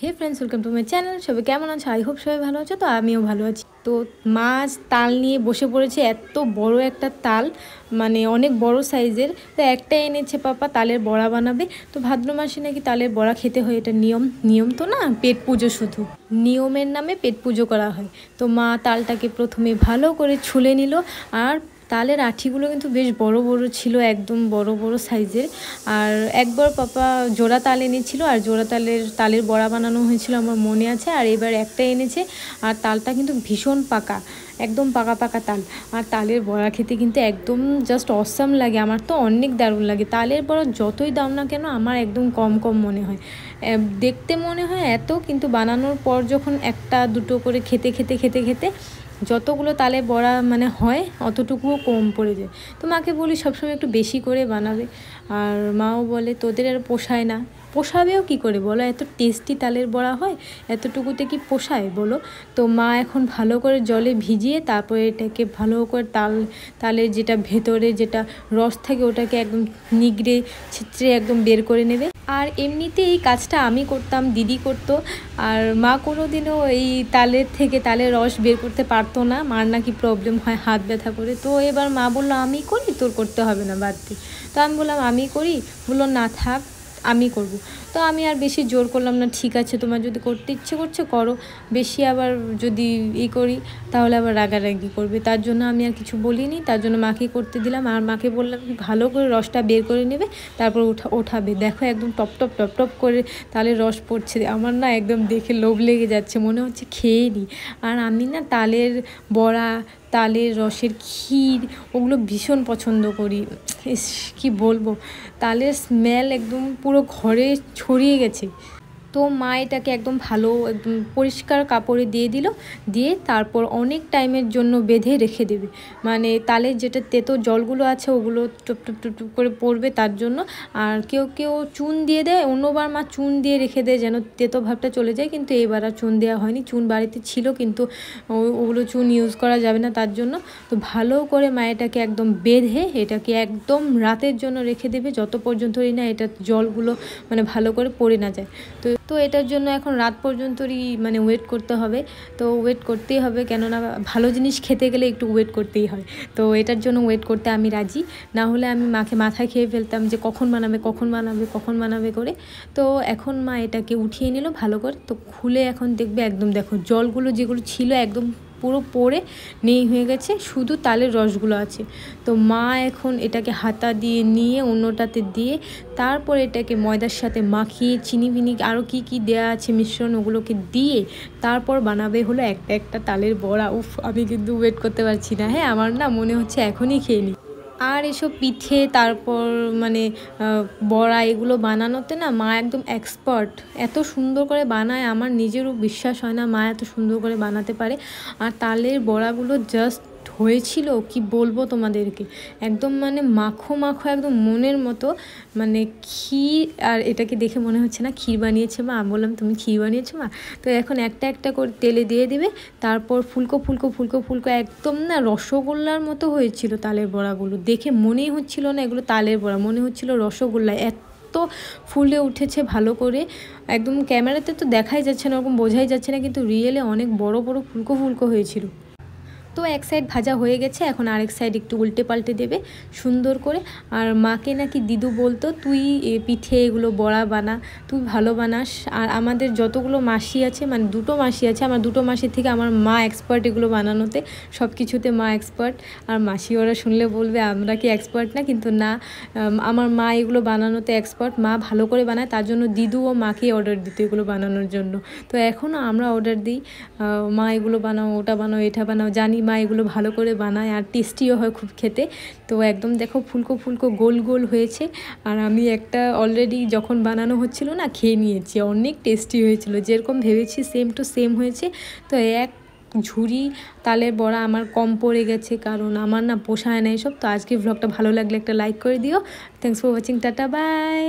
Hey friends, welcome to my channel. সবাই কেমন আছে? আই হোপ সবাই ভালো আছে। তো আমিও ভালো আছি। তো মাছ তাল নিয়ে বসে পড়েছে। এত বড় একটা তাল, মানে অনেক বড় সাইজের। তো একটা এনেছে পাপা, তালের বড়া বানাবে। তো ভাদ্র মাসে নাকি তালের বড়া খেতে হয়, এটা নিয়ম তো না, পেট পুজো, শুধু নিয়মের নামে পেট পুজো করা হয়। তো মা তালটাকে প্রথমে ভালো করে ছুলে নিল। আর তালের আঠিগুলো কিন্তু বেশ বড় বড় ছিল, একদম বড় বড় সাইজের। আর একবার পাপা জোড়া তাল এনেছিল, আর জোড়া তালের বড়া বানানো হয়েছিল আমার মনে আছে। আর এবার একটা এনেছে, আর তালটা কিন্তু ভীষণ পাকা, একদম পাকা পাকা তাল। আর তালের বড়া খেতে কিন্তু একদম জাস্ট অসাম লাগে, আমার তো অনেক দারুণ লাগে। তালের বড়া যতই দাও না কেন আমার একদম কম কম মনে হয়, দেখতে মনে হয় এত, কিন্তু বানানোর পর যখন একটা দুটো করে খেতে খেতে খেতে খেতে যতগুলো তালে বড়া মানে হয় অতটুকুও কম পড়ে যায়। তো মাকে বলি সবসময় একটু বেশি করে বানাবে, আর মাও বলে তোদের আর পোষায় না। পোষাবেও কি করে বলো, এত টেস্টি তালের বড়া হয়, এতটুকুতে কি পোষায় বলো? তো মা এখন ভালো করে জলে ভিজিয়ে তারপরে এটাকে ভালো করে তালের যেটা ভেতরে যেটা রস থাকে ওটাকে একদম নিগড়ে ছিঁচড়ে একদম বের করে নেবে। আর এমনিতে এই কাজটা আমি করতাম, দিদি করতো। আর মা কোনো দিনও এই তালের রস বের করতে পারতো না, মার নাকি প্রবলেম হয় হাত ব্যথা করে। তো এবার মা বললো আমি করি, তোর করতে হবে না, বাদ দি। তো আমি বললাম আমি করি, বললো না থাক আমি করব। তো আমি আর বেশি জোর করলাম না, ঠিক আছে তোমার যদি করতে ইচ্ছে করছে করো, বেশি আবার যদি করি তাহলে আবার রাগারাগি করবে। তার জন্য আমি আর কিছু বলিনি, তার জন্য মাকে করতে দিলাম। আর মাকে বললাম ভালো করে রসটা বের করে নেবে, তারপর ওঠাবে। দেখো একদম টপ টপ টপ টপ করে তালের রস পড়ছে, আমার না একদম দেখে লোভ লেগে যাচ্ছে, মনে হচ্ছে খেয়ে নিই। আর আমি না তালের বড়া, তালের রসের ক্ষীর, ওগুলো ভীষণ পছন্দ করি। কি বলবো, তালের স্মেল একদম পুরো ঘরে ছড়িয়ে গেছে। তো মা এটাকে একদম ভালো একদম পরিষ্কার কাপড়ে দিয়ে দিল, দিয়ে তারপর অনেক টাইমের জন্য বেঁধে রেখে দেবে। মানে তালের যেটা তেতো জলগুলো আছে ওগুলো টুপ টুপ টুপ টুপ করে পড়বে তার জন্য। আর কেউ কেউ চুন দিয়ে দেয়, অন্যবার মা চুন দিয়ে রেখে দেয় যেন তেতো ভাবটা চলে যায়, কিন্তু এবার আর চুন দেওয়া হয়নি। চুন বাড়িতে ছিল কিন্তু ওগুলো চুন ইউজ করা যাবে না তার জন্য। তো ভালো করে মা এটাকে একদম বেঁধে এটাকে একদম রাতের জন্য রেখে দেবে, যত পর্যন্তই না এটা জলগুলো মানে ভালো করে পড়ে না যায়। তো এটার জন্য এখন রাত পর্যন্তই মানে ওয়েট করতে হবে। তো ওয়েট করতেই হবে, কেননা ভালো জিনিস খেতে গেলে একটু ওয়েট করতেই হয়। তো এটার জন্য ওয়েট করতে আমি রাজি, না হলে আমি মাকে মাথায় খেয়ে ফেলতাম যে কখন বানাবে কখন বানাবে কখন বানাবে করে। তো এখন মা এটাকে উঠিয়ে নিল ভালো করে। তো খুলে এখন দেখবে একদম দেখো জলগুলো যেগুলো ছিল একদম পুরো পড়ে নেই হয়ে গেছে, শুধু তালের রসগুলো আছে। তো মা এখন এটাকে হাতা দিয়ে নিয়ে অন্যটাতে দিয়ে তারপর এটাকে ময়দার সাথে মাখিয়ে চিনি বিনি আরও কি দেওয়া আছে মিশ্রণ ওগুলোকে দিয়ে তারপর বানাবে হলো একটা একটা তালের বড়া। উফ, আমি কিন্তু ওয়েট করতে পারছি না। হ্যাঁ, আমার না মনে হচ্ছে এখনই খেয়ে নিই। আর এসব পিঠে তারপর মানে বড়া এগুলো বানানোতে না মা একদম এক্সপার্ট, এত সুন্দর করে বানায় আমার নিজেরও বিশ্বাস হয় না মা এত সুন্দর করে বানাতে পারে। আর তালের বড়াগুলো জাস্ট হয়েছিল কি বলবো তোমাদেরকে, একদম মানে মাখো মাখো একদম মনের মতো, মানে ক্ষীর। আর এটাকে দেখে মনে হচ্ছে না ক্ষীর বানিয়েছে মা, বললাম তুমি ক্ষীর বানিয়েছো মা? তো এখন একটা একটা করে তেলে দিয়ে দেবে, তারপর ফুলকো ফুলকো ফুলকো ফুলকো একদম না রসগোল্লার মতো হয়েছিল তালের বড়াগুলো, দেখে মনেই হচ্ছিল না এগুলো তালের বড়া, মনে হচ্ছিল রসগোল্লা, এত ফুলে উঠেছে ভালো করে। একদম ক্যামেরাতে তো দেখাই যাচ্ছে না, ওরকম বোঝাই যাচ্ছে না, কিন্তু রিয়েলে অনেক বড় বড় ফুলকো ফুলকো হয়েছিল। তো এক সাইড ভাজা হয়ে গেছে, এখন আরেক সাইড একটু উল্টে পাল্টে দেবে সুন্দর করে। আর মাকে নাকি দিদু বলতো তুই পিঠে এগুলো বড়া বানা, তুই ভালো বানাস। আর আমাদের যতগুলো মাসি আছে, মানে দুটো মাসি আছে, আমার দুটো মাসির থেকে আমার মা এক্সপার্ট এগুলো বানানোতে, সব কিছুতে মা এক্সপার্ট। আর মাসি ওরা শুনলে বলবে আমরা কি এক্সপার্ট না, কিন্তু না, আমার মা এগুলো বানানোতে এক্সপার্ট, মা ভালো করে বানায়, তার জন্য দিদু ও মাকেই অর্ডার দিত এগুলো বানানোর জন্য। তো এখনও আমরা অর্ডার দিই, মা এগুলো বানাও, ওটা বানাও, এটা বানাও, জানি মা এগুলো ভালো করে বানায় আর টেস্টিও হয় খুব খেতে। তো একদম দেখো ফুলকো ফুলকো গোল গোল হয়েছে। আর আমি একটা অলরেডি যখন বানানো হচ্ছিল না খেয়ে নিয়েছি, অনেক টেস্টি হয়েছিল, যেরকম ভেবেছি সেম টু সেম হয়েছে। তো এক ঝুড়ি তালের বড়া আমার কম পড়ে গেছে, কারণ আমার না পোষায় না এসব। তো আজকে ভ্লগটা ভালো লাগলে একটা লাইক করে দিও। Thanks for watching, tata bye.